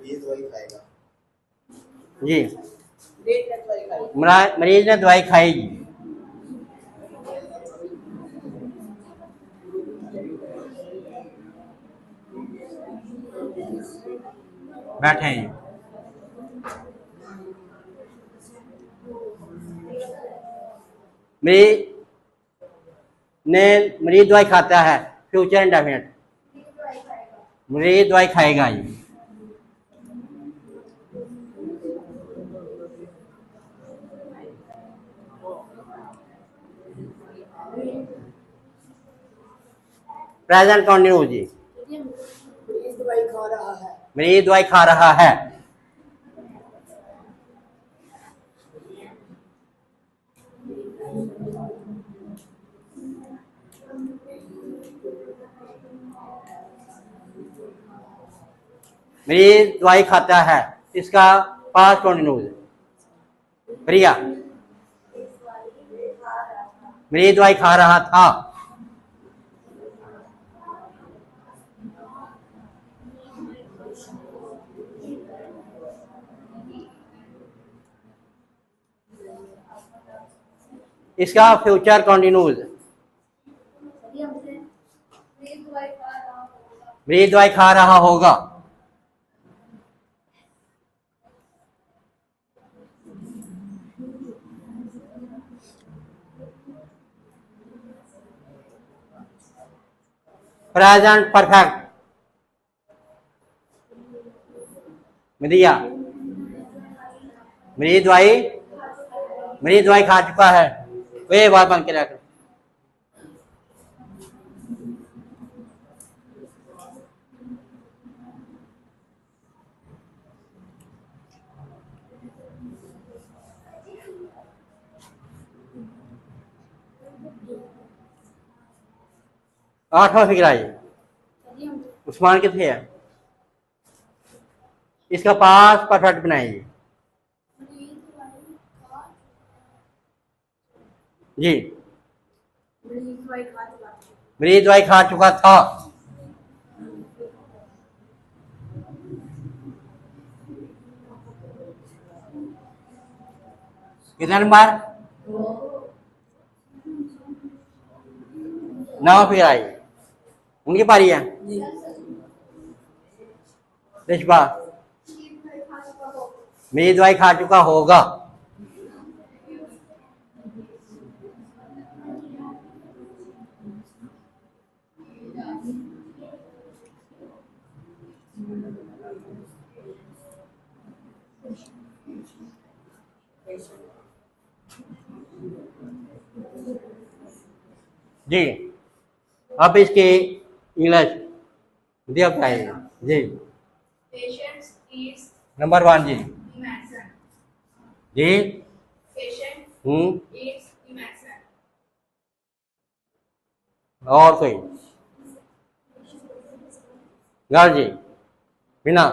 ये दवाई खाएगा जी। मरीज ने दवाई खाई। मरीज ने दवाई खाई जी। बैठे हैं जी। मरीज दवाई खाता है, फ्यूचर इंडेफिनिट। मरीज दवाई खाएगा जी। प्रेजेंट कंटिन्यूस जी। मरीज दवाई खा रहा है। मरीज दवाई खा रहा है। मरीज दवाई खाता है, इसका पास्ट कंटिन्यूस। प्रिया, मरीज दवाई खा रहा था। इसका फ्यूचर कंटिन्यूस। मरीज दवाई खा रहा होगा। Present perfect. मदिया, मरीज दवाई खा चुका है। वे बात बन के रख। आठवां फिगर आई। उस्मान कितने है? इसका पास परफेक्ट बनाइए जी। मरीज दवाई खा चुका था। कितने नंबर? 9 फिगर आई। उनकी पारी है। रिशबा, मरीज दवाई खा चुका होगा। जी। अब इसकी इंग्लिश दिया बताइए जी। नंबर 1 जी। जी। और कोई? गर्ल जी। बिना।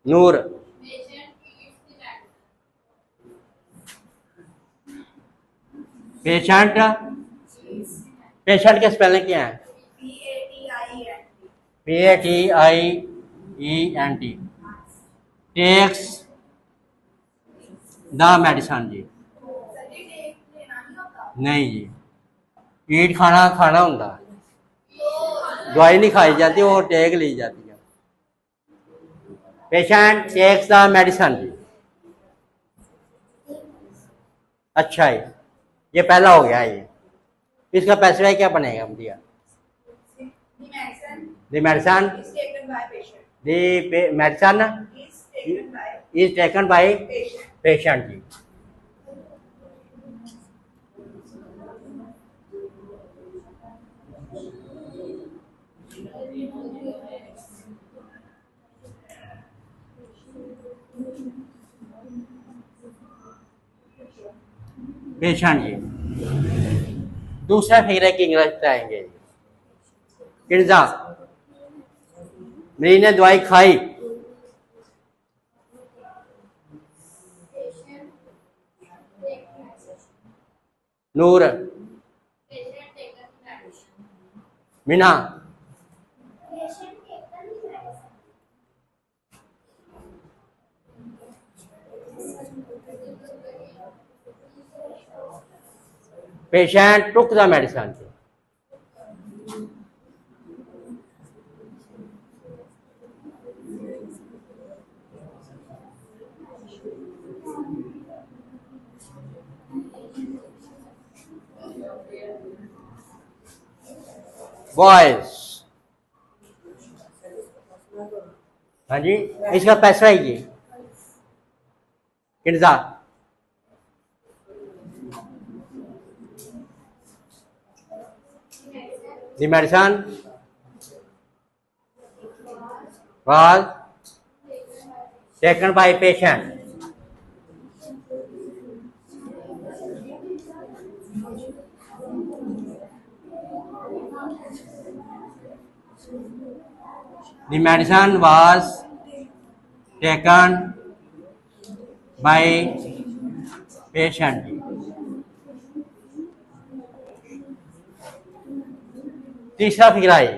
नूर। पेशेंट। पेशेंट के स्पेलिंग क्या है? PATIENT। टेक्स द मेडिसन जी। नहीं जी, ईट खाना होता, दवाई नहीं खाई जाती, वो टेक ली जाती है। पेशेंट टेक्स द मेडिसन जी। अच्छा है, ये पहला हो गया ये। इसका पैसिफाई क्या बनेगा भैया? The medicine is taken by patient जी। पेशेंट जी। दूसरा फिगर की इंग्लिश बताएंगे। किन्जा, मरीज ने दवाई खाई। नूर, Meena patient took the medicine. Boys. हाँ जी, इसका पैसा है जी कितना the medicine was taken by patient. The medicine was taken by patient. तीसरा फिगरा है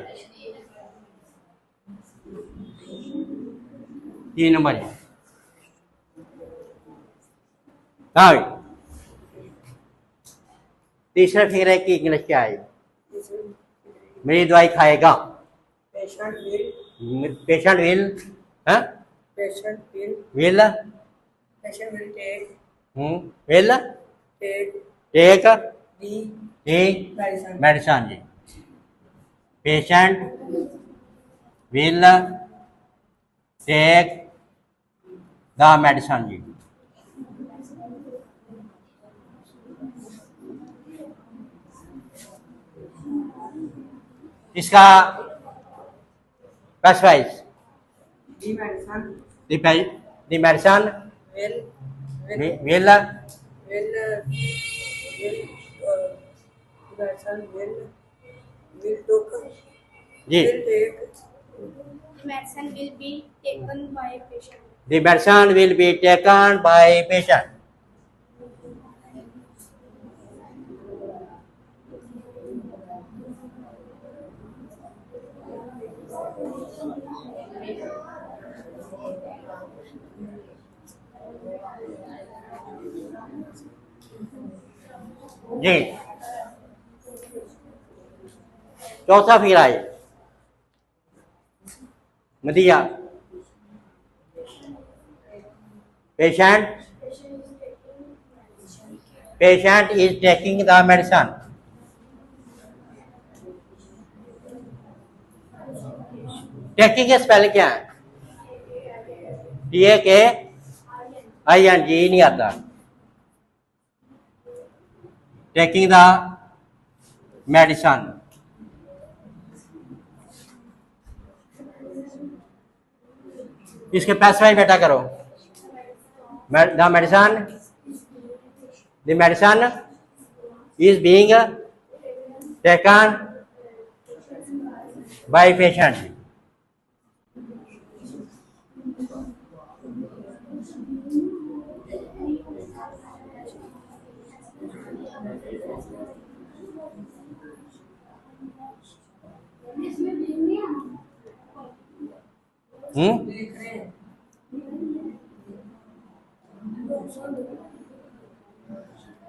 3 नंबर है हाँ तीसरा फिगरा की इंग्लिश क्या है मेरी दवाई खाएगा Patient will. पेशेंट विल हाँ Patient will. Will Patient will take. Will Take take the the medicine. Medicine जी patient will take the medicine जी इसका passive voice The medicine the medicine will will will uh, the medicine will took ji will take Medicine will be taken by patient. the medicine will be taken by patient. जी चौथा फिगरा है मदिया patient is taking the medicine taking का spell क्या है TAKING नहीं आता taking the medicine इसके पैसवाइज बेटा करो the medicine is being taken by patient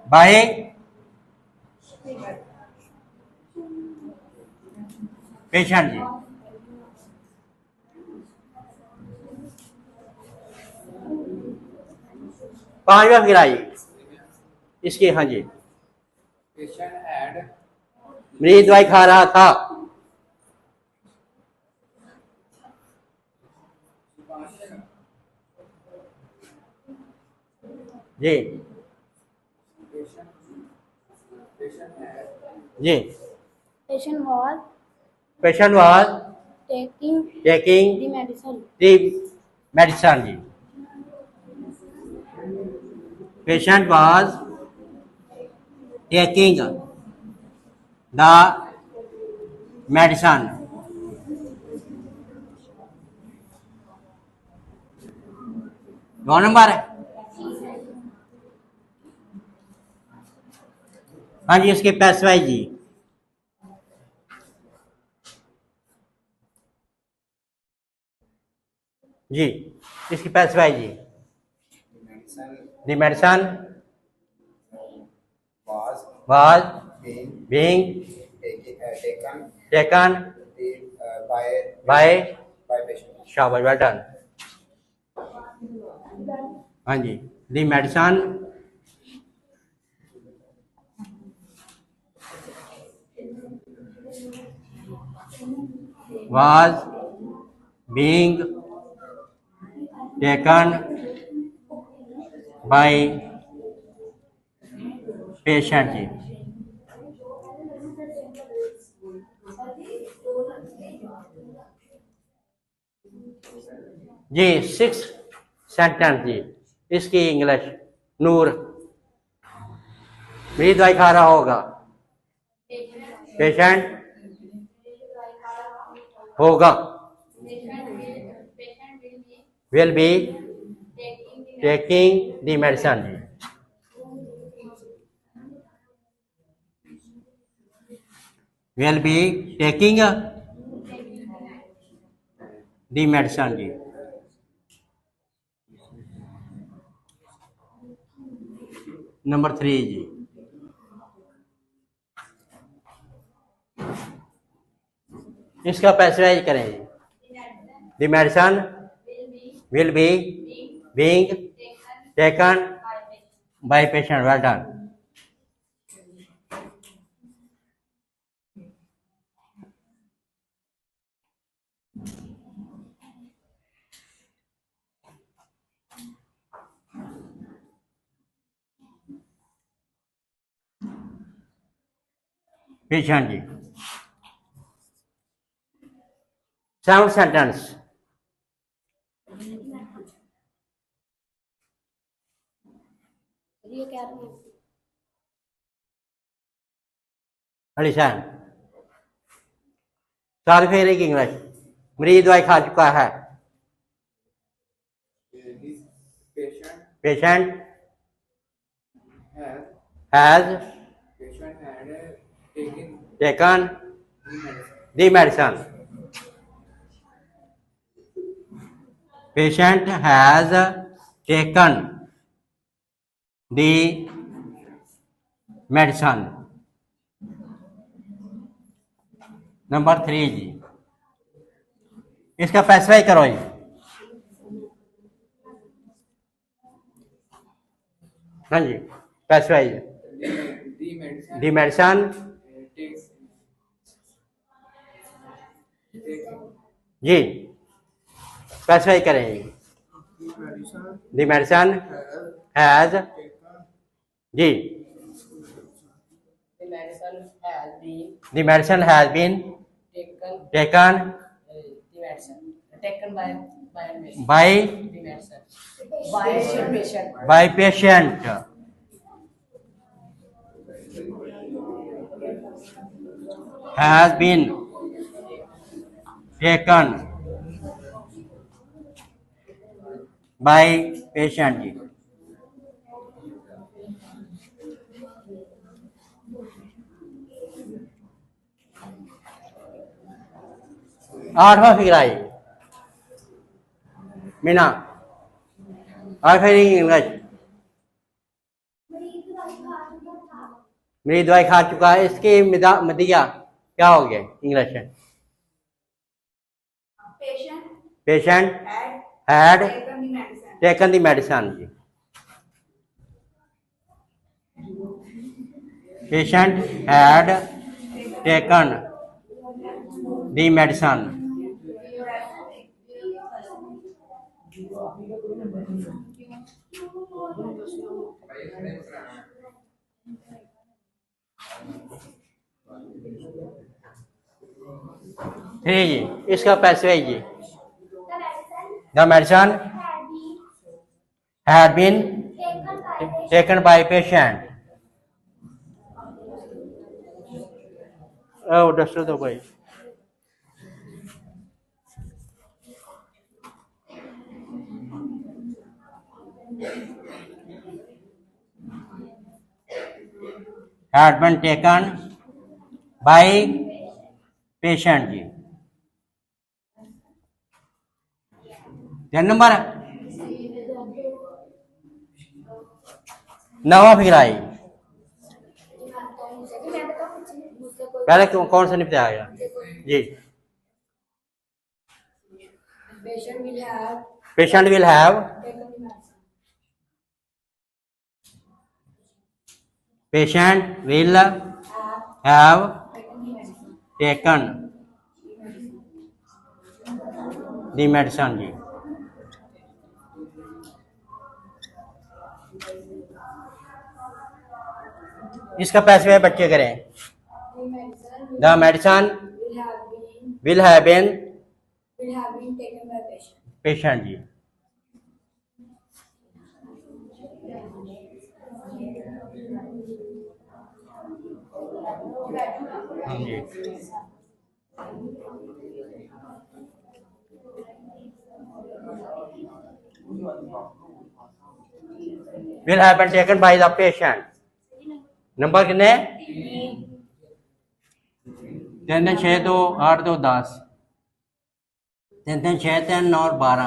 by patient जी पांचवा गिराई इसकी हाँ जी patient had मरीज दवाई खा रहा था जी जी Patient was taking taking the medicine. the medicine जी patient was taking the medicine दो नंबर है हाँ जी इसके पैसवाई जी जी इसकी पैसिफाई जी। The medicine the medicine was was being being taken taken by by patient. शाबाश वेल डन। हाँ जी the medicine was being taken by patient जी। जी 6 सेंटेंस जी इसकी इंग्लिश। नूर मेरी दवाई खा रहा होगा। पेशेंट होगा will be taking the medicine जी। Will be taking the medicine जी। नंबर 3 जी इसका पैसेज करें जी। The medicine will be being taken by patient well done. Patient जी 7 सेंटेंस ये क्या है? अलीशान साल फेरे की इंग्लिश। मरीज दवाई खा चुका है। The patient patient has has patient had taken taken the medicine. The medicine. Patient has taken the medicine. Number 3 जी इसका फैसला ही करो जी। हाँ जी फैसला ही The medicine the medicine takes taken जी फैसला ही करें जी। the medicine the medicine has ji The medicine has been the medicine has been taken. Taken The medicine taken by patient. Bye The medicine by patient. Bye patient has been taken by patient जी। आठवां figure आई मीना आठवां English. मेरी दवाई खा चुका है इसके मदिया क्या हो गया इंग्लिश में। Patient patient had had taken the medicine. Taken the medicine जी। Patient had taken the medicine. Three G इसका पैसे जी। The medicine the medicine had been had been taken by taken by patient. O duster दो भाई। had been taken by patient ji. 3 number नवा फिर आई पहले कौन सा निपटा गया जी patient will have patient will have taken the medicine जी इसका पैसे बच्चे करें the medicine will have been taken by patient. Patient जी हाँ जी will have been taken by the patient number कितने 3 3 6 2 8 2 10 3 3 6 3 9 12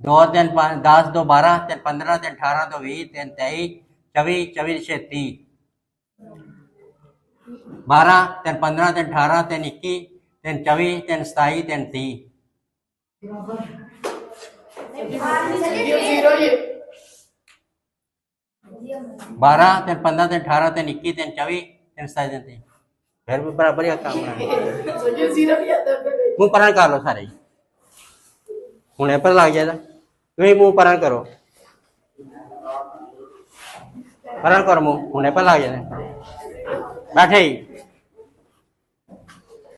2 3 5 10 2 12 3 15 3 18 2 20 3 23 24 24 6 30 12 3 15 3 18 3 21 3 24 3 27 3 30 12 3 15 3 18 3 21 3 24 3 27 3 फिर भी बराबर ही काम मुंह पर कर लो सारे हूं पर लग जाएगा तुम मुंह पर करो पर करो मुंह हूं पर लग जाए बैठे ही